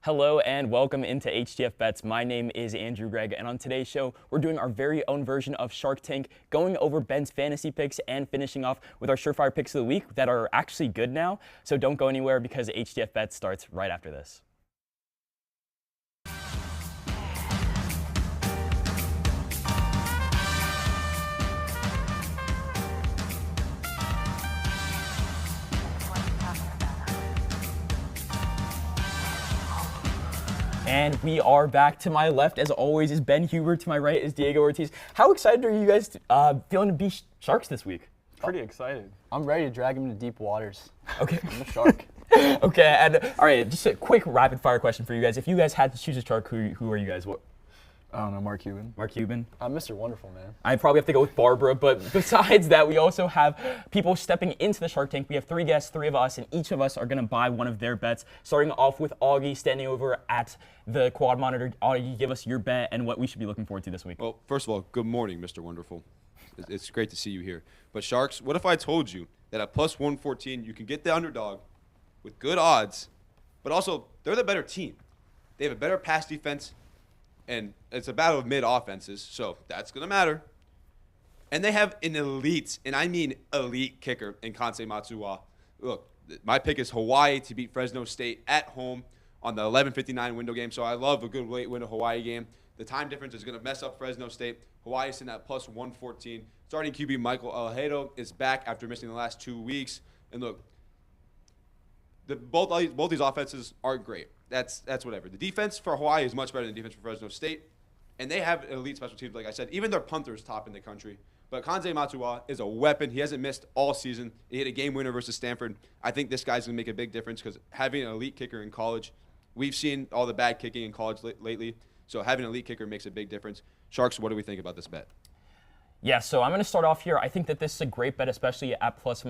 Hello and welcome into HTF Bets. My name is Andrew Gregg, and on today's show, we're doing our very own version of Shark Tank, going over Ben's fantasy picks and finishing off with our surefire picks of the week that are actually good now. So don't go anywhere because HTF Bets starts right after this. And we are back. To my left, as always, is Ben Huber. To my right is Diego Ortiz. How excited are you guys feeling to be Sharks this week? Pretty excited. I'm ready to drag him into deep waters. Okay. I'm a shark. Okay, and all right, just a quick rapid fire question for you guys. If you guys had to choose a shark, who are you guys? What? I don't know, Mark Cuban. Mark Cuban? I'm Mr. Wonderful, man. I probably have to go with Barbara, but besides that, we also have people stepping into the Shark Tank. We have 3 guests, 3 of us, and each of us are going to buy one of their bets. Starting off with Augie standing over at the quad monitor. Augie, give us your bet and what we should be looking forward to this week. Well, first of all, good morning, Mr. Wonderful. It's great to see you here. But Sharks, what if I told you that at plus 114, you can get the underdog with good odds, but also they're the better team. They have a better pass defense, and it's a battle of mid-offenses, so that's going to matter. And they have an elite, and I mean elite kicker in Kansei Matsuwa. Look, my pick is Hawaii to beat Fresno State at home on the 11:59 window game, so I love a good late window Hawaii game. The time difference is going to mess up Fresno State. Hawaii is in at plus 114. Starting QB Michael Alhedo is back after missing the last 2 weeks. And look, both these offenses are great. That's whatever. The defense for Hawaii is much better than the defense for Fresno State. And they have elite special teams, like I said. Even their punter is top in the country. But Kansei Matsuwa is a weapon. He hasn't missed all season. He hit a game winner versus Stanford. I think this guy's going to make a big difference because having an elite kicker in college, we've seen all the bad kicking in college lately. So having an elite kicker makes a big difference. Sharks, what do we think about this bet? Yeah, so I'm going to start off here. I think that this is a great bet, especially at plus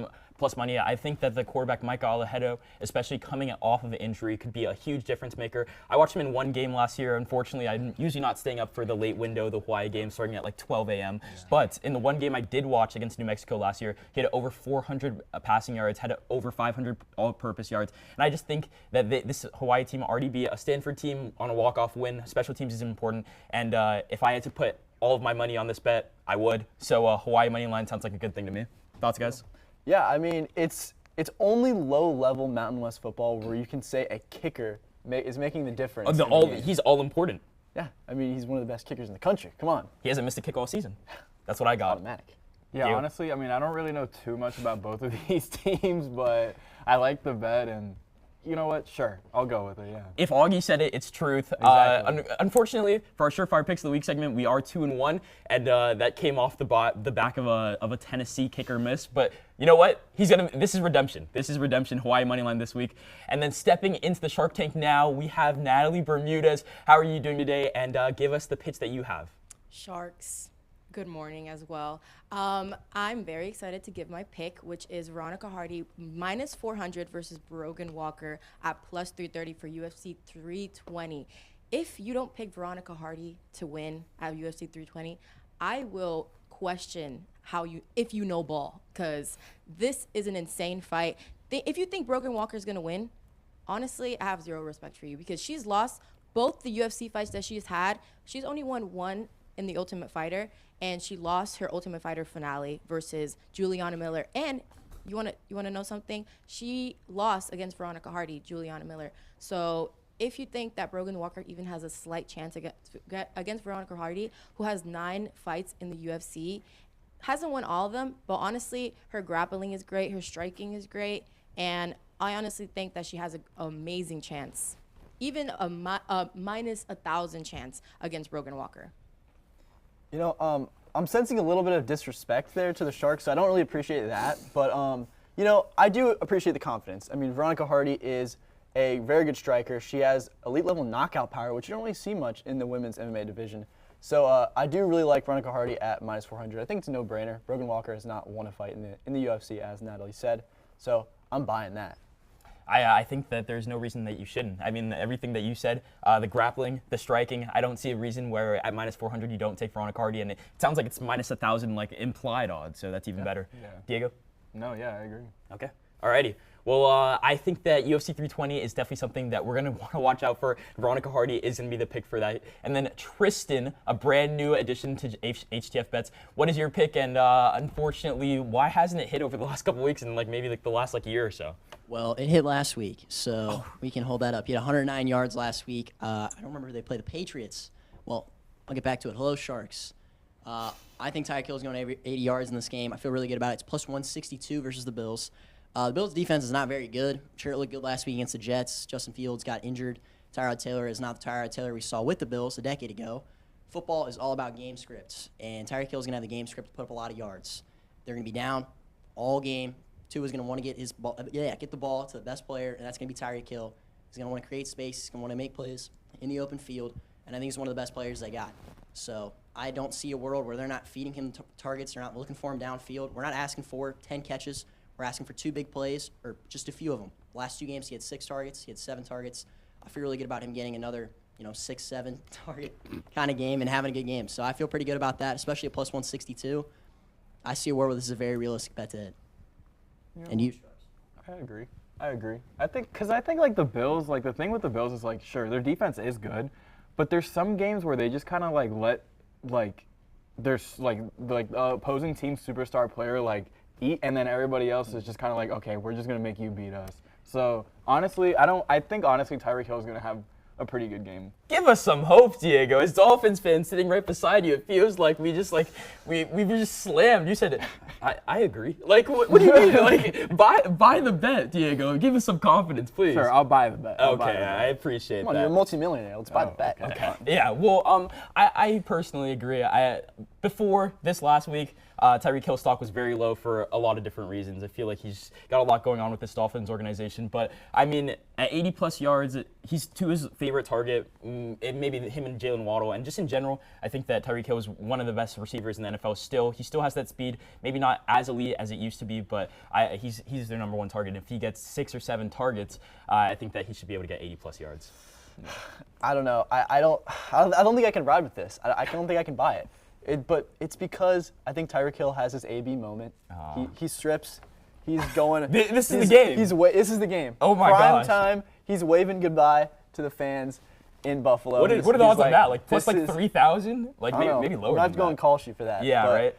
money. I think that the quarterback, Mike Alhedo, especially coming off of an injury, could be a huge difference maker. I watched him in one game last year. Unfortunately, I'm usually not staying up for the late window, the Hawaii game, starting at like 12 a.m. Yeah. But in the one game I did watch against New Mexico last year, he had over 400 passing yards, had over 500 all-purpose yards. And I just think that this Hawaii team already be a Stanford team on a walk-off win. Special teams is important. And if I had to put all of my money on this bet, I would. So Hawaii money line sounds like a good thing to me. Thoughts, guys? Yeah, I mean, it's only low-level Mountain West football where you can say a kicker is making the difference. He's all important. Yeah, I mean, he's one of the best kickers in the country. Come on. He hasn't missed a kick all season. That's what I got. Automatic. Yeah, honestly, I mean, I don't really know too much about both of these teams, but I like the bet, and you know what? Sure, I'll go with it, yeah. If Augie said it, it's truth. Exactly. Unfortunately, for our Surefire Picks of the Week segment, we are 2-1, and that came off the back of a Tennessee kicker miss. But you know what? This is redemption. This is redemption, Hawaii Moneyline this week. And then stepping into the Shark Tank now, we have Natalie Bermudez. How are you doing today? And give us the pitch that you have. Sharks. Good morning as well. I'm very excited to give my pick, which is Veronica Hardy minus 400 versus Brogan Walker at plus 330 for UFC 320. If you don't pick Veronica Hardy to win at UFC 320, I will question if you know ball, because this is an insane fight. If you think Brogan Walker is going to win, honestly, I have zero respect for you because she's lost both the UFC fights that she's had. She's only won one in the Ultimate Fighter, and she lost her Ultimate Fighter finale versus Juliana Miller. And you wanna know something? She lost against Veronica Hardy, Juliana Miller. So if you think that Brogan Walker even has a slight chance against Veronica Hardy, who has 9 fights in the UFC, hasn't won all of them, but honestly, her grappling is great, her striking is great, and I honestly think that she has an amazing chance, even a minus 1,000 chance against Brogan Walker. You know, I'm sensing a little bit of disrespect there to the Sharks, so I don't really appreciate that. But, you know, I do appreciate the confidence. I mean, Veronica Hardy is a very good striker. She has elite-level knockout power, which you don't really see much in the women's MMA division. So I do really like Veronica Hardy at minus 400. I think it's a no-brainer. Brogan Walker has not won a fight in the UFC, as Natalie said. So I'm buying that. I think that there's no reason that you shouldn't. I mean, everything that you said, the grappling, the striking, I don't see a reason where at minus 400 you don't take Veronica Hardy, and it sounds like it's minus 1,000 like implied odds, so that's even better. Yeah. Diego? No, yeah, I agree. Okay. Alrighty. Well, I think that UFC 320 is definitely something that we're going to want to watch out for. Veronica Hardy is going to be the pick for that. And then Tristan, a brand new addition to HTF Bets. What is your pick? And unfortunately, why hasn't it hit over the last couple weeks and maybe the last year or so? Well, it hit last week, so we can hold that up. He had 109 yards last week. I don't remember who they played. The Patriots. Well, I'll get back to it. Hello, Sharks. I think Tyreek Hill is going to 80 yards in this game. I feel really good about it. It's plus 162 versus the Bills. The Bills' defense is not very good. I'm sure it looked good last week against the Jets. Justin Fields got injured. Tyrod Taylor is not the Tyrod Taylor we saw with the Bills a decade ago. Football is all about game scripts, and Tyreek Hill is going to have the game script to put up a lot of yards. They're going to be down all game. Tua is going to want to get his ball, get the ball to the best player, and that's going to be Tyreek Hill. He's going to want to create space. He's going to want to make plays in the open field, and I think he's one of the best players they got. So I don't see a world where they're not feeding him targets. They're not looking for him downfield. We're not asking for 10 catches. We're asking for 2 big plays, or just a few of them. Last 2 games, he had 6 targets. He had 7 targets. I feel really good about him getting another, 6-7 target kind of game and having a good game. So I feel pretty good about that, especially at plus 162. I see a world where this is a very realistic bet to hit. Yeah. And you? I agree. I think the Bills, the thing with the Bills is sure, their defense is good, but there's some games where they just kind of let there's the opposing team superstar player eat, and then everybody else is just kind of okay, we're just gonna make you beat us. So honestly, I think Tyreek Hill is gonna have a pretty good game. Give us some hope, Diego. As Dolphins fans sitting right beside you, it feels like we were just slammed. You said, I agree. What do you mean? Buy the bet, Diego. Give us some confidence, please. Sure, I'll buy the bet. I appreciate Come on, that. you're a multimillionaire. Let's buy the bet. Okay. Yeah, well, I personally agree. Before this last week, Tyreek Hill's stock was very low for a lot of different reasons. I feel like he's got a lot going on with this Dolphins organization. But, I mean, at 80-plus yards, he's Tua's favorite target. It may be him and Jalen Waddle. And just in general, I think that Tyreek Hill is one of the best receivers in the NFL still. He still has that speed, maybe not as elite as it used to be, but he's their number 1 target. If he gets 6 or 7 targets, I think that he should be able to get 80-plus yards. I don't know. I don't think I can ride with this. I don't think I can buy it. But it's because I think Tyreek Hill has his AB moment. He strips. He's going. This is the game. This is the game. Oh my Prime gosh. time. He's waving goodbye to the fans in Buffalo. What are the odds on that? Plus 3,000? Maybe lower. We're not going to call sheet for that. Yeah, right.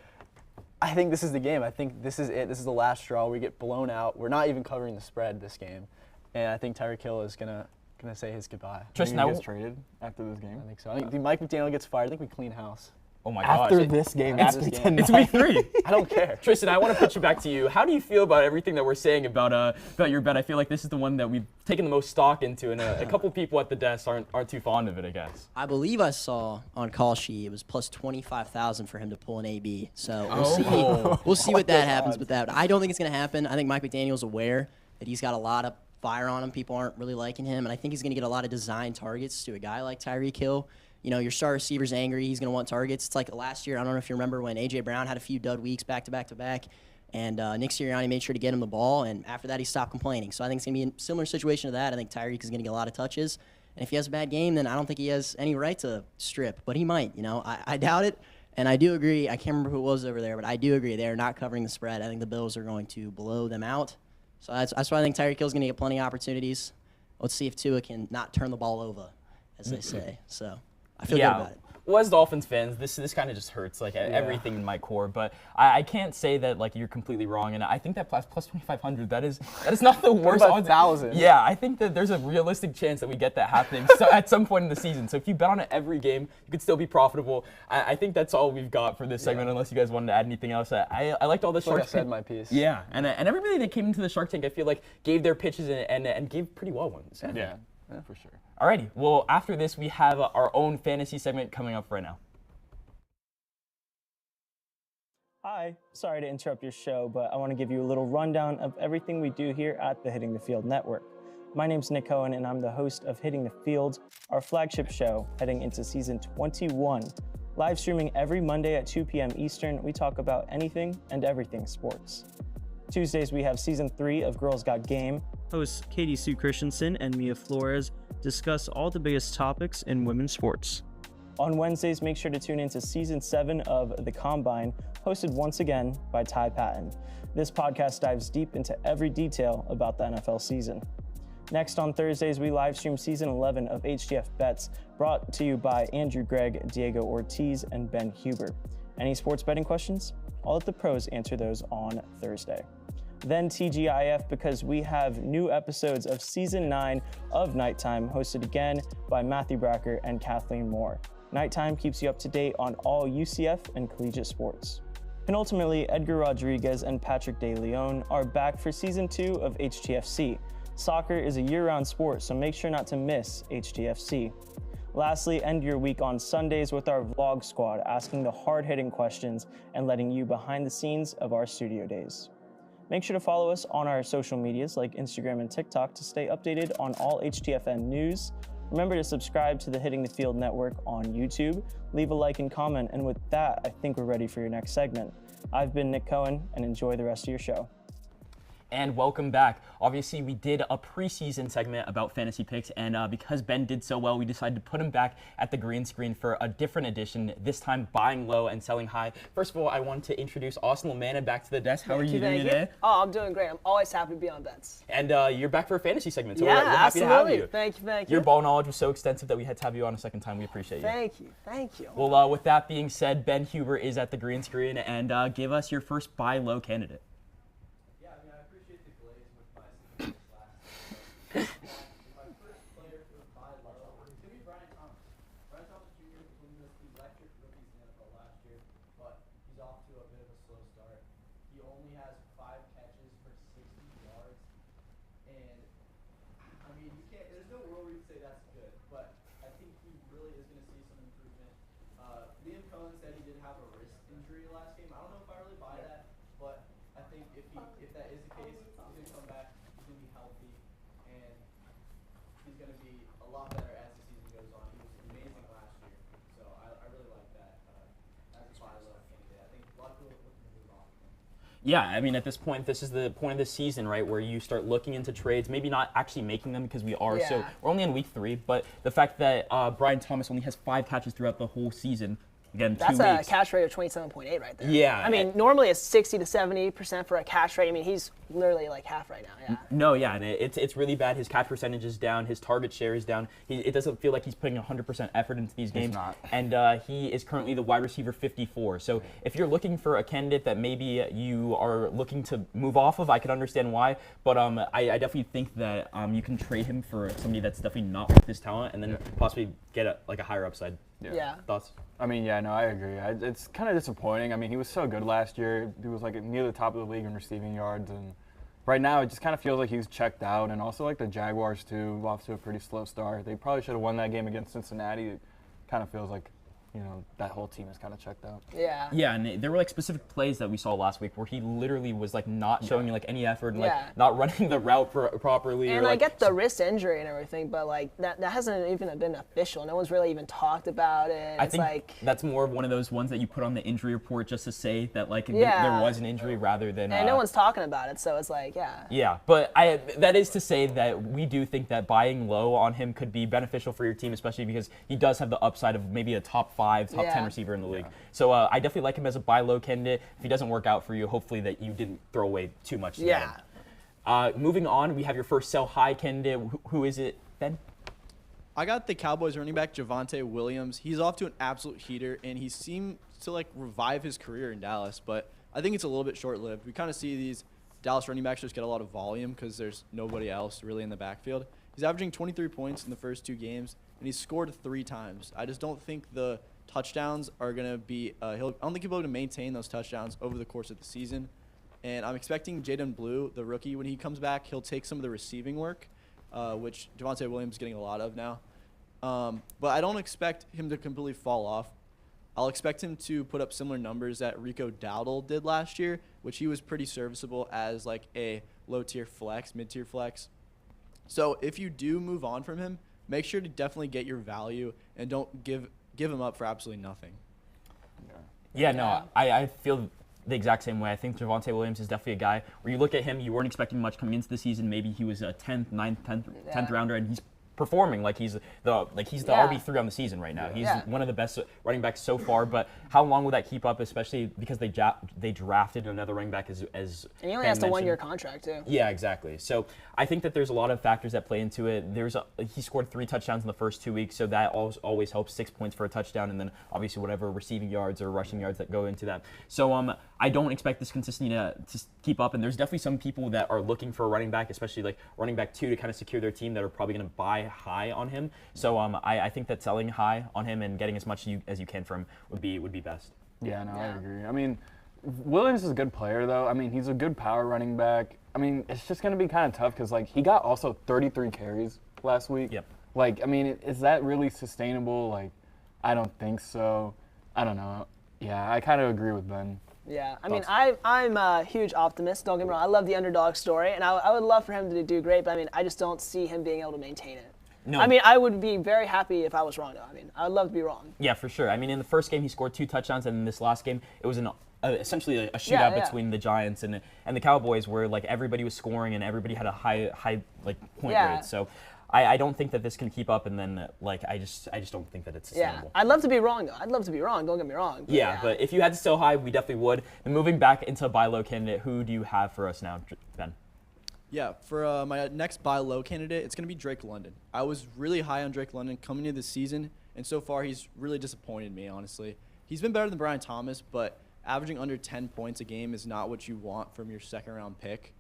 I think this is the game. I think this is it. This is the last straw. We get blown out. We're not even covering the spread this game, and I think Tyreek Hill is gonna say his goodbye. Tristan, he gets traded after this game. I think so. I think Mike McDaniel gets fired. I think we clean house. Oh my gosh. After this game, it's week 3. I don't care. Tristan, I want to put you back to you. How do you feel about everything that we're saying about your bet? I feel like this is the one that we've taken the most stock into, and a couple people at the desk aren't too fond of it, I guess. I believe I saw on call sheet it was plus 25,000 for him to pull an AB. So we'll see what that happens with that. I don't think it's going to happen. I think Mike McDaniel's aware that he's got a lot of fire on him. People aren't really liking him, and I think he's going to get a lot of design targets to a guy like Tyreek Hill. Your star receiver's angry. He's going to want targets. It's like last year, I don't know if you remember when A.J. Brown had a few dud weeks back to back to back, and Nick Sirianni made sure to get him the ball, and after that, he stopped complaining. So I think it's going to be a similar situation to that. I think Tyreek is going to get a lot of touches, and if he has a bad game, then I don't think he has any right to strip, but he might. I doubt it, and I do agree. I can't remember who it was over there, but I do agree. They are not covering the spread. I think the Bills are going to blow them out. So that's why I think Tyreek Hill is going to get plenty of opportunities. Let's see if Tua can not turn the ball over, as they say. So I feel good about it. Well, as Dolphins fans, this kind of just hurts everything in my core. But I can't say that you're completely wrong, and I think that plus 2,500 that is not the worst about odds. 1,000? Yeah, I think that there's a realistic chance that we get that happening at some point in the season. So if you bet on it every game, you could still be profitable. I think that's all we've got for this segment, unless you guys wanted to add anything else. I liked all the Shark Tank. I said my piece. Yeah, and everybody that came into the Shark Tank, I feel like gave their pitches and gave pretty well ones. Yeah, for sure. Alrighty, well after this we have our own fantasy segment coming up right now. Hi, sorry to interrupt your show, but I want to give you a little rundown of everything we do here at the Hitting the Field Network. My name's Nick Cohen, and I'm the host of Hitting the Field, our flagship show heading into season 21. Live streaming every Monday at 2 p.m. Eastern, we talk about anything and everything sports. Tuesdays, we have season 3 of Girls Got Game. Hosts Katie Sue Christensen and Mia Flores discuss all the biggest topics in women's sports. On Wednesdays, make sure to tune into Season 7 of The Combine, hosted once again by Ty Patton. This podcast dives deep into every detail about the NFL season. Next on Thursdays, we live stream Season 11 of HTF Bets, brought to you by Andrew Gregg, Diego Ortiz, and Ben Huber. Any sports betting questions? I'll let the pros answer those on Thursday. Then TGIF, because we have new episodes of Season 9 of Nighttime, hosted again by Matthew Bracker and Kathleen Moore. Nighttime keeps you up to date on all UCF and collegiate sports. Penultimately, Edgar Rodriguez and Patrick De Leon are back for Season 2 of HTFC. Soccer is a year-round sport, so make sure not to miss HTFC. Lastly, end your week on Sundays with our vlog squad, asking the hard-hitting questions and letting you behind the scenes of our studio days. Make sure to follow us on our social medias like Instagram and TikTok to stay updated on all HTFN news. Remember to subscribe to the Hitting the Field Network on YouTube, leave a like and comment, and with that, I think we're ready for your next segment. I've been Nick Cohen, and enjoy the rest of your show. And welcome back. Obviously, we did a preseason segment about fantasy picks, and because Ben did so well, we decided to put him back at the green screen for a different edition, this time buying low and selling high. First of all, I want to introduce Austin Lamanna back to the desk. How are you doing today? Oh, I'm doing great. I'm always happy to be on bets. And you're back for a fantasy segment, so Yeah, we're happy absolutely. to have you. Thank you. Your ball knowledge was so extensive that we had to have you on a second time. We appreciate you. Thank you. Well, with that being said, Ben Huber is at the green screen, and give us your first buy low candidate. My first player to buy low is going to be Brian Thomas. Brian Thomas Jr. was one of the most electric rookies in the NFL last year, but he's off to a bit of a slow start. He only has 5 catches for 60 yards, and I mean, there's no world where you say that's good, but I think he really is going to see some improvement. Liam Cohen said he did have a wrist injury last game. I don't know if I really buy that, but I think if that is the case, he's going to come back, he's going to be healthy, and he's going to be a lot better as the season goes on. He was amazing last year, so I really like that as a buy low candidate. I think a lot of people are looking to move off of him. Yeah, I mean, at this point, this is the point of the season, right, where you start looking into trades, maybe not actually making them because we're only in week 3, but the fact that Brian Thomas only has 5 catches throughout the whole season, again, 2 That's weeks. a catch rate of 27.8 right there. Yeah. I mean, normally it's 60 to 70% for a catch rate. I mean, he's literally like half right now. Yeah. No, yeah, and it's really bad. His catch percentage is down. His target share is down. It doesn't feel like he's putting 100% effort into these games. not. And he is currently the wide receiver 54. So if you're looking for a candidate that maybe you are looking to move off of, I could understand why. But I definitely think that you can trade him for somebody that's definitely not with this talent, and then possibly get a higher upside. Yeah. Thoughts? I mean, yeah, no, I agree. It's kind of disappointing. I mean, he was so good last year. He was like near the top of the league in receiving yards, and right now it just kind of feels like he's checked out. And also like the Jaguars too, off to a pretty slow start. They probably should have won that game against Cincinnati. It kind of feels like, you know, that whole team is kind of checked out. Yeah. Yeah, and there were like specific plays that we saw last week where he literally was like not showing like any effort and like Yeah. not running the route properly. And or, I like, get the wrist injury and everything, but like that hasn't even been official. No one's really even talked about it. I It's think like that's more of one of those ones that you put on the injury report just to say that like Yeah. there was an injury rather than. and no one's talking about it, so it's like, yeah. Yeah, but that is to say that we do think that buying low on him could be beneficial for your team, especially because he does have the upside of maybe a top 5, top 10 Yeah. receiver in the league. So I definitely like him as a buy low candidate. If he doesn't work out for you, hopefully that you didn't throw away too much. to get Yeah. him. Moving on, we have your first sell high candidate. Who is it, Ben? I got the Cowboys running back Javonte Williams. He's off to an absolute heater, and he seemed to like revive his career in Dallas, but I think it's a little bit short-lived. We kind of see these Dallas running backs just get a lot of volume because there's nobody else really in the backfield. He's averaging 23 points in the first 2 games, and he's scored 3 times. I just don't think the touchdowns are going to be I don't think he'll be able to maintain those touchdowns over the course of the season. And I'm expecting Jaden Blue, the rookie, when he comes back, he'll take some of the receiving work, which Javonte Williams is getting a lot of now. But I don't expect him to completely fall off. I'll expect him to put up similar numbers that Rico Dowdle did last year, which he was pretty serviceable as like a low-tier flex, mid-tier flex. So if you do move on from him, make sure to definitely get your value and don't give him up for absolutely nothing. Yeah, no, I feel the exact same way. I think Javonte Williams is definitely a guy where you look at him, you weren't expecting much coming into the season. Maybe he was a 10th, 9th, 10th rounder, and he's performing like he's the Yeah. RB3 on the season right now. He's Yeah. one of the best running backs so far. But how long will that keep up? Especially because they drafted another running back as And he only Ben has a 1-year mentioned. contract too. Yeah, exactly. So I think that there's a lot of factors that play into it. He scored 3 touchdowns in the first 2 weeks, so that always helps. 6 points for a touchdown, and then obviously whatever receiving yards or rushing yards that go into that. So I don't expect this consistency to keep up, and there's definitely some people that are looking for a running back, especially like running back 2 to kind of secure their team, that are probably going to buy high on him. So I think that selling high on him and getting as much as you can from him would be best. Yeah, no, I agree. I mean, Williams is a good player, though. I mean, he's a good power running back. I mean, it's just going to be kind of tough because, like, he got also 33 carries last week. Yep. Like, I mean, is that really sustainable? Like, I don't think so. I don't know. Yeah, I kind of agree with Ben. Yeah, I mean, I'm a huge optimist. Don't get me wrong. I love the underdog story, and I would love for him to do great. But I mean, I just don't see him being able to maintain it. No. I mean, I would be very happy if I was wrong, though. I mean, I would love to be wrong. Yeah, for sure. I mean, in the first game, he scored 2 touchdowns, and in this last game, it was essentially a shootout Yeah. between the Giants and the Cowboys, where like everybody was scoring and everybody had a high like point Yeah. rate. So I don't think that this can keep up, and then like I just don't think that it's Yeah, sustainable. I'd love to be wrong, though. I'd love to be wrong. Don't get me wrong. Yeah, but if you had to sell high, we definitely would. And moving back into a buy low candidate, who do you have for us now, Ben? Yeah, for my next buy low candidate, it's going to be Drake London. I was really high on Drake London coming into the season, and so far he's really disappointed me, honestly. He's been better than Brian Thomas, but averaging under 10 points a game is not what you want from your second-round pick.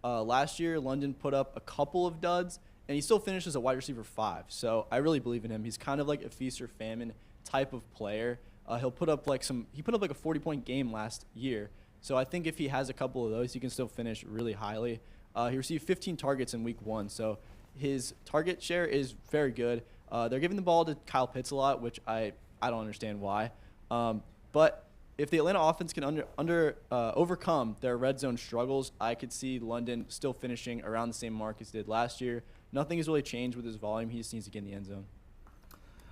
Last year, London put up a couple of duds, and he still finished as a wide receiver 5. So I really believe in him. He's kind of like a feast or famine type of player. He put up like a 40-point game last year. So I think if he has a couple of those, he can still finish really highly. He received 15 targets in week 1, so his target share is very good. They're giving the ball to Kyle Pitts a lot, which I don't understand why. But if the Atlanta offense can overcome their red zone struggles, I could see London still finishing around the same mark as did last year. Nothing has really changed with his volume. He just needs to get in the end zone.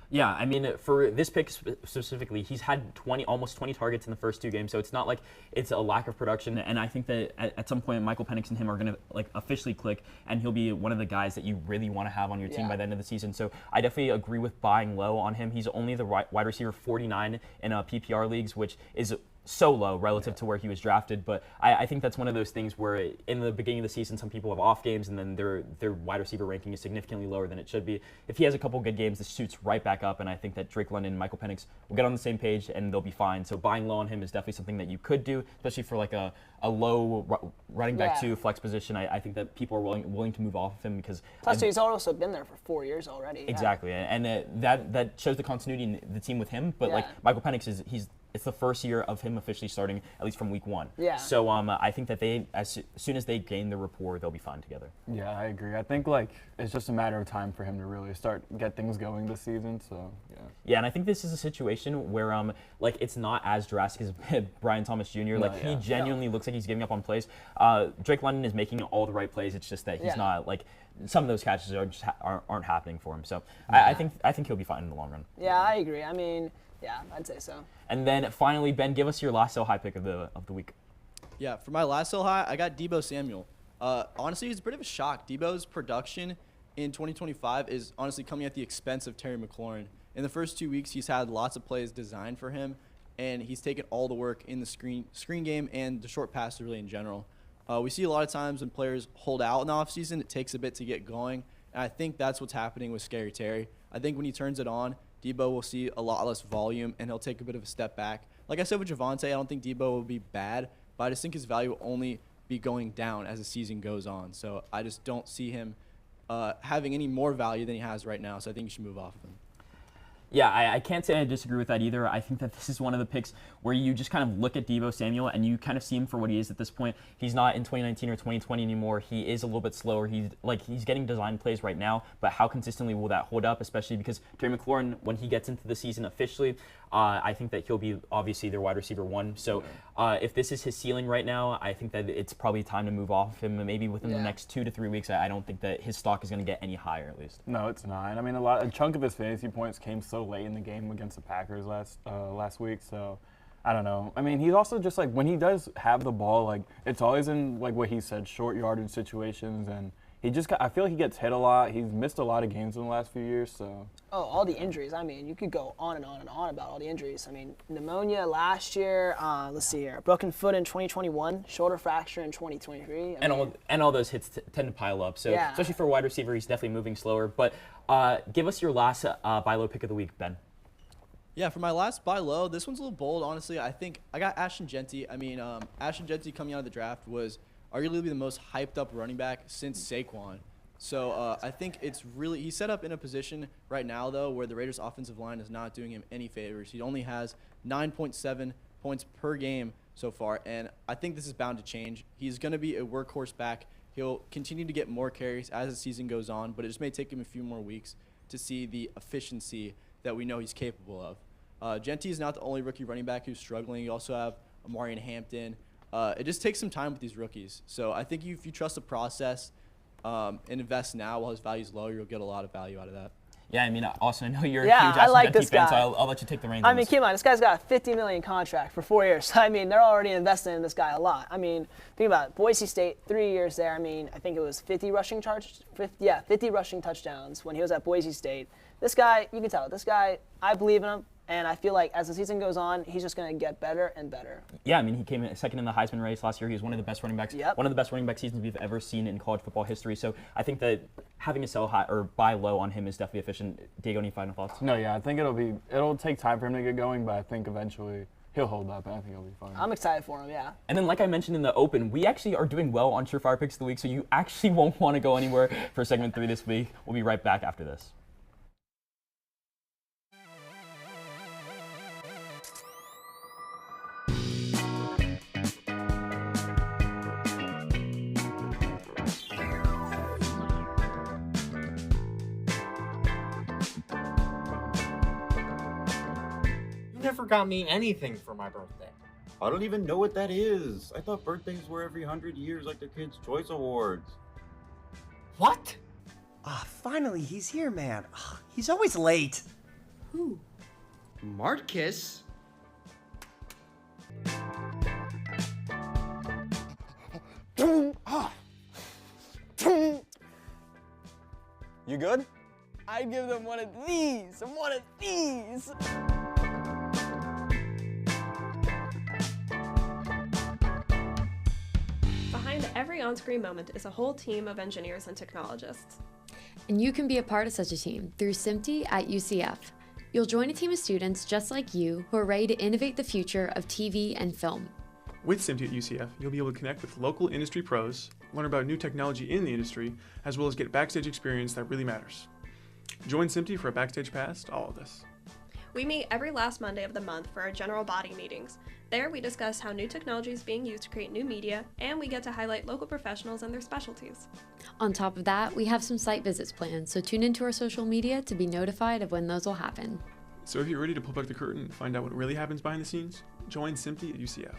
Yeah, I mean, for this pick specifically, he's had almost 20 targets in the first 2 games, so it's not like it's a lack of production. And I think that at some point, Michael Penix and him are going to like officially click, and he'll be one of the guys that you really want to have on your team by the end of the season. So I definitely agree with buying low on him. He's only the wide receiver 49 in PPR leagues, which is so low relative to where he was drafted. But I think that's one of those things where in the beginning of the season, some people have off games, and then their wide receiver ranking is significantly lower than it should be. If he has a couple good games, this shoots right back up, and I think that Drake London and Michael Penix will get on the same page, and they'll be fine. So buying low on him is definitely something that you could do, especially for like a low running back 2 flex position. I think that people are willing to move off of him because Plus, he's also been there for 4 years already. Yeah. exactly, and that shows the continuity in the team with him. But like Michael Penix it's the first year of him officially starting, at least from week 1. Yeah. So I think that as soon as they gain the rapport, they'll be fine together. Yeah, I agree. I think like it's just a matter of time for him to really get things going this season. So yeah. Yeah, and I think this is a situation where like it's not as drastic as Brian Thomas Jr. Like he genuinely looks like he's giving up on plays. Drake London is making all the right plays. It's just that he's not like some of those catches aren't happening for him. So I think he'll be fine in the long run. Yeah, I agree. I mean, yeah, I'd say so. And then finally, Ben, give us your last sell high pick of the week. Yeah, for my last sell high, I got Deebo Samuel. Honestly, it's a bit of a shock. Deebo's production in 2025 is honestly coming at the expense of Terry McLaurin. In the first 2 weeks, he's had lots of plays designed for him, and he's taken all the work in the screen game and the short passes really in general. We see a lot of times when players hold out in the offseason, it takes a bit to get going, and I think that's what's happening with Scary Terry. I think when he turns it on, Deebo will see a lot less volume, and he'll take a bit of a step back. Like I said with Javonte, I don't think Deebo will be bad, but I just think his value will only be going down as the season goes on. So I just don't see him having any more value than he has right now, so I think you should move off of him. Yeah, I can't say I disagree with that either. I think that this is one of the picks where you just kind of look at Deebo Samuel and you kind of see him for what he is at this point. He's not in 2019 or 2020 anymore. He is a little bit slower. He's getting design plays right now, but how consistently will that hold up, especially because Terry McLaurin, when he gets into the season officially, I think that he'll be obviously their wide receiver 1. So if this is his ceiling right now, I think that it's probably time to move off him. Maybe within the next 2 to 3 weeks, I don't think that his stock is going to get any higher at least. No, it's not. I mean, a chunk of his fantasy points came so late in the game against the Packers last week. So I don't know. I mean, he's also just like when he does have the ball, like it's always in like what he said, short yardage situations, and I feel like he gets hit a lot. He's missed a lot of games in the last few years, so. Oh, all the injuries. I mean, you could go on and on and on about all the injuries. I mean, pneumonia last year. Let's see here. Broken foot in 2021. Shoulder fracture in 2023. And all those hits tend to pile up. So Yeah. especially for a wide receiver, he's definitely moving slower. But give us your last buy low pick of the week, Ben. Yeah, for my last buy low, this one's a little bold, honestly. I think I got Ashton Genty. I mean, Ashton Genty coming out of the draft was arguably the most hyped up running back since Saquon. So I think it's really, he's set up in a position right now, though, where the Raiders' offensive line is not doing him any favors. He only has 9.7 points per game so far, and I think this is bound to change. He's going to be a workhorse back. He'll continue to get more carries as the season goes on, but it just may take him a few more weeks to see the efficiency that we know he's capable of. Genty is not the only rookie running back who's struggling. You also have Amari and Hampton. It just takes some time with these rookies. So I think if you trust the process and invest now while his value's low, you'll get a lot of value out of that. Yeah, I mean, Austin, I know you're Yeah, a huge I Ashton like Genty this fan, so guy. I'll let you take the reins. I on mean, this. keep in mind, this guy's got a $50 million contract for 4 years. So, I mean, they're already investing in this guy a lot. I mean, think about it. Boise State, 3 years there. I mean, I think it was 50 rushing touchdowns when he was at Boise State. This guy, you can tell, this guy, I believe in him. And I feel like as the season goes on, he's just going to get better and better. Yeah, I mean, he came in second in the Heisman race last year. He was one of the best running backs, Yep. one of the best running back seasons we've ever seen in college football history. So I think that having a sell high or buy low on him is definitely efficient. Diego, any final thoughts? No, yeah, I think it'll take time for him to get going, but I think eventually he'll hold up, and I think he'll be fine. I'm excited for him, yeah. And then, like I mentioned in the open, we actually are doing well on Surefire Picks of the Week, so you actually won't want to go anywhere for segment 3 this week. We'll be right back after this. You never got me anything for my birthday. I don't even know what that is. I thought birthdays were every 100 years like the Kids' Choice Awards. What? Ah, finally, he's here, man. He's always late. Who? Marcus? You good? I'd give them one of these, and one of these. Behind every on-screen moment is a whole team of engineers and technologists. And you can be a part of such a team through SMPTE at UCF. You'll join a team of students just like you who are ready to innovate the future of TV and film. With SMPTE at UCF, you'll be able to connect with local industry pros, learn about new technology in the industry, as well as get backstage experience that really matters. Join SMPTE for a backstage pass to all of this. We meet every last Monday of the month for our general body meetings. There we discuss how new technology is being used to create new media, and we get to highlight local professionals and their specialties. On top of that, we have some site visits planned, so tune into our social media to be notified of when those will happen. So if you're ready to pull back the curtain and find out what really happens behind the scenes, join SMPTE at UCF.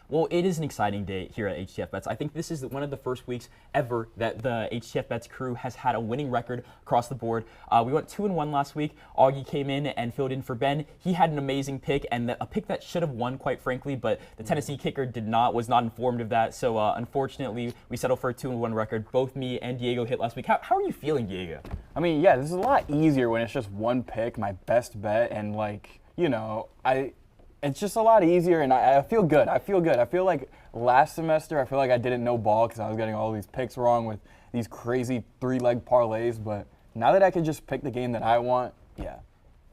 Well, it is an exciting day here at HTF Bets. I think this is one of the first weeks ever that the HTF Bets crew has had a winning record across the board. We went 2-1 last week. Augie came in and filled in for Ben. He had an amazing pick, and a pick that should have won, quite frankly, but the Tennessee kicker was not informed of that. So unfortunately, we settled for a 2-1 record. Both me and Diego hit last week. How are you feeling, Diego? I mean, yeah, this is a lot easier when it's just one pick, my best bet, and it's just a lot easier, and I feel good. I feel like last semester, I feel like I didn't know ball because I was getting all these picks wrong with these crazy 3-leg parlays. But now that I can just pick the game that I want, yeah,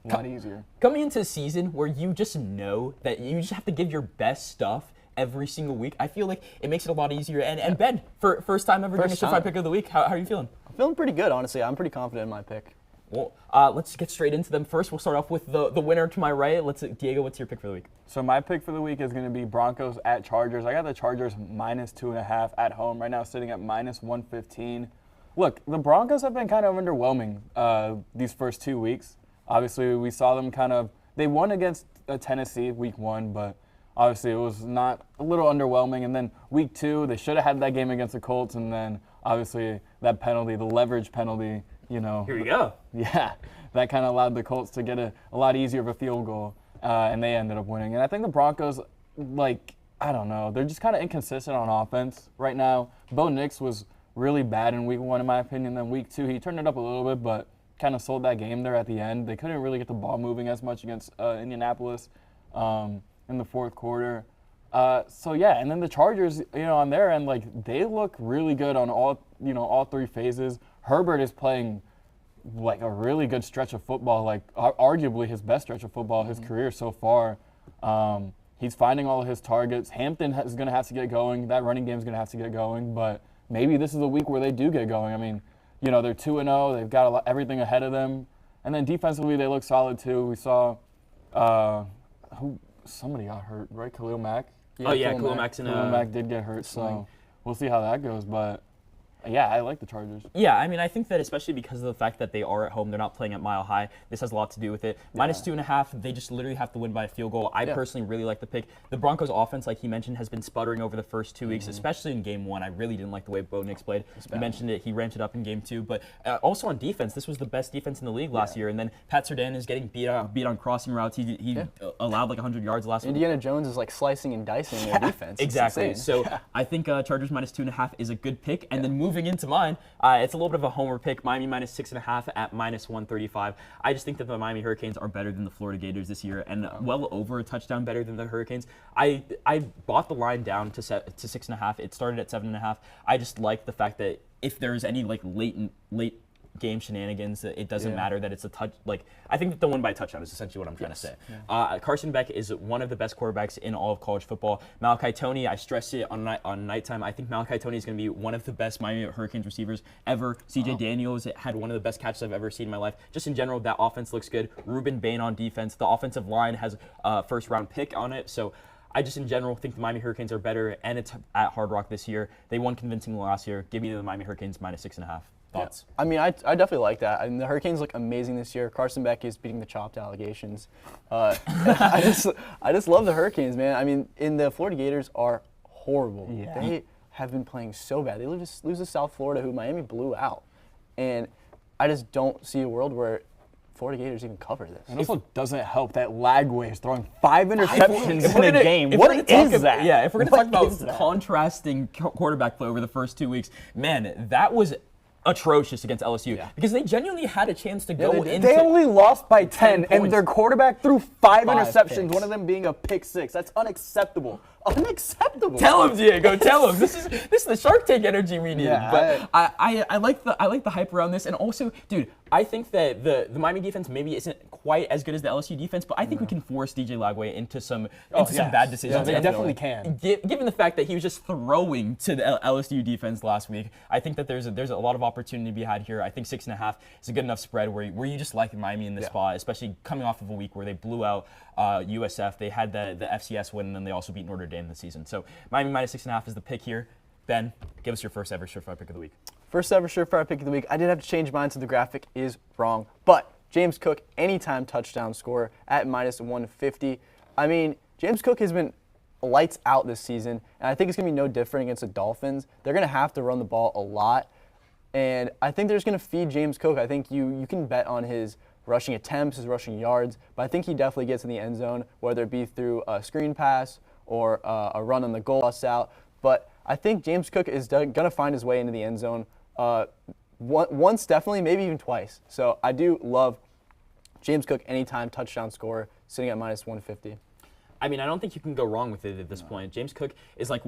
a lot easier. Coming into a season where you just know that you just have to give your best stuff every single week, I feel like it makes it a lot easier. And Ben, for first time ever doing a certified pick of the week, how are you feeling? I'm feeling pretty good, honestly. I'm pretty confident in my pick. Well, let's get straight into them. First, we'll start off with the winner to my right. Diego, what's your pick for the week? So my pick for the week is going to be Broncos at Chargers. I got the Chargers -2.5 at home right now, sitting at -115. Look, the Broncos have been kind of underwhelming these first 2 weeks. Obviously, we saw them they won against Tennessee week 1, but obviously it was not a little underwhelming. And then week 2, they should have had that game against the Colts, and then obviously that penalty, the leverage penalty, Here you go. Yeah, that kind of allowed the Colts to get a lot easier of a field goal, and they ended up winning. And I think the Broncos, I don't know. They're just kind of inconsistent on offense right now. Bo Nix was really bad in week 1, in my opinion. Then week 2, he turned it up a little bit, but kind of sold that game there at the end. They couldn't really get the ball moving as much against Indianapolis in the fourth quarter. So yeah, and then the Chargers, on their end, like they look really good on all 3 phases. Herbert is playing like a really good stretch of football, like arguably his best stretch of football his career so far. He's finding all of his targets. Hampton is going to have to get going. That running game is going to have to get going, but maybe this is a week where they do get going. I mean, they're 2-0. They've got everything ahead of them. And then defensively, they look solid too. We saw somebody got hurt, right? Khalil Mack. Khalil Mack did get hurt, so we'll see how that goes. But yeah, I like the Chargers. Yeah, I mean, I think that especially because of the fact that they are at home, they're not playing at Mile High. This has a lot to do with it. Minus 2.5, they just literally have to win by a field goal. I personally really like the pick. The Broncos' offense, like he mentioned, has been sputtering over the first 2 weeks, especially in Game 1. I really didn't like the way Bo Nix played. You mentioned it. He ramped it up in Game 2. But also on defense, this was the best defense in the league last year. And then Pat Surtain is getting beat on crossing routes. He allowed like 100 yards last week. Indiana Jones is like slicing and dicing their defense. Exactly. So I think Chargers minus 2.5 is a good pick. And then moving into mine, it's a little bit of a homer pick. Miami minus 6.5 at minus 135. I just think that the Miami Hurricanes are better than the Florida Gators this year, and well over a touchdown better than the Hurricanes. I bought the line down to 6.5. It started at 7.5. I just like the fact that if there's any like late game shenanigans, it doesn't matter that it's a touch. Like I think that they'll win by a touchdown is essentially what I'm trying to say. Carson Beck is one of the best quarterbacks in all of college football. Malachi Toney, I stressed it on nighttime. I think Malachi Toney is going to be one of the best Miami Hurricanes receivers ever. CJ Daniels had one of the best catches I've ever seen in my life. Just in general, that offense looks good. Ruben Bain on defense. The offensive line has a first-round pick on it. So I just in general think the Miami Hurricanes are better, and it's at Hard Rock this year. They won convincingly last year. Give me the Miami Hurricanes minus 6.5. Thoughts? Yeah. I mean, I definitely like that. I mean, the Hurricanes look amazing this year. Carson Beck is beating the chopped allegations. I just love the Hurricanes, man. I mean, the Florida Gators are horrible. Yeah. They have been playing so bad. They lose to South Florida, who Miami blew out. And I just don't see a world where Florida Gators even cover this. And also doesn't help that Lagway is throwing 5 interceptions in a game. What is that? Yeah, if we're going to talk about contrasting quarterback play over the first 2 weeks, man, that was atrocious against LSU because they genuinely had a chance to go into. They only lost by 10 and their quarterback threw 5 interceptions, one of them being a pick 6. That's unacceptable. Unacceptable. Tell him, Diego. Tell him. This is the Shark Tank energy we need. Yeah, but I like the hype around this, and also, dude, I think that the Miami defense maybe isn't quite as good as the LSU defense, but I think we can force DJ Lagway into some bad decisions. Yeah, they definitely can. Given the fact that he was just throwing to the LSU defense last week, I think that there's a lot of opportunity to be had here. I think 6.5 is a good enough spread where you just like Miami in this spot, especially coming off of a week where they blew out USF. They had the FCS win, and then they also beat Notre Dame this season. So Miami minus 6.5 is the pick here. Ben, give us your first ever surefire pick of the week. First ever surefire pick of the week. I did have to change mine, so the graphic is wrong. But James Cook, anytime touchdown scorer at minus 150. I mean, James Cook has been lights out this season, and I think it's going to be no different against the Dolphins. They're going to have to run the ball a lot, and I think they're just going to feed James Cook. I think you can bet on his rushing attempts, his rushing yards, but I think he definitely gets in the end zone, whether it be through a screen pass or a run on the goal bust out. But I think James Cook is going to find his way into the end zone once, definitely, maybe even twice. So I do love James Cook anytime touchdown scorer sitting at minus 150. I mean, I don't think you can go wrong with it at this point. James Cook is like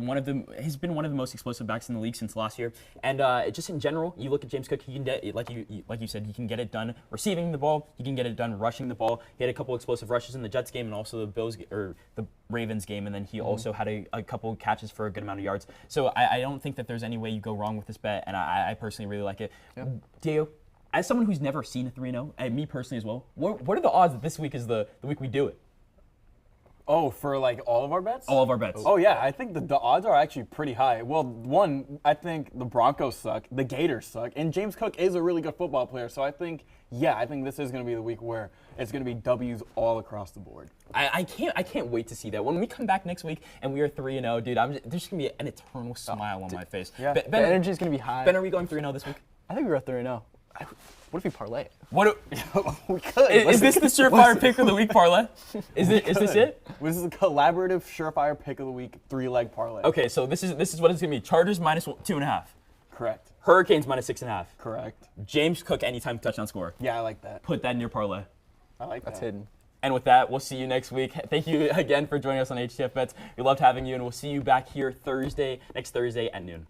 he's been one of the most explosive backs in the league since last year. And just in general, you look at James Cook, he can get, like you said, he can get it done receiving the ball, he can get it done rushing the ball. He had a couple explosive rushes in the Jets game and also the Ravens game, and then he also had a couple catches for a good amount of yards. So I don't think that there's any way you go wrong with this bet, and I personally really like it. Yep. Diego, as someone who's never seen a 3-0, and me personally as well, what are the odds that this week is the week we do it? Oh, for like all of our bets? All of our bets. Oh, yeah. I think the odds are actually pretty high. Well, one, I think the Broncos suck, the Gators suck, and James Cook is a really good football player. So I think this is going to be the week where it's going to be W's all across the board. I can't wait to see that. When we come back next week and we are 3-0, dude, there's going to be an eternal smile on my face. Yeah, the energy is going to be high. Ben, are we going 3-0 this week? I think we're at 3-0. What if we parlay it? What? We could. Is this the surefire pick of the week parlay? Is this it? This is a collaborative surefire pick of the week 3-leg parlay. Okay, so this is what it's gonna be. Chargers minus 2.5. Correct. Hurricanes minus 6.5. Correct. James Cook anytime touchdown score. Yeah, I like that. Put that in your parlay. I like that. That's hidden. And with that, we'll see you next week. Thank you again for joining us on HTF Bets. We loved having you, and we'll see you back here next Thursday at noon.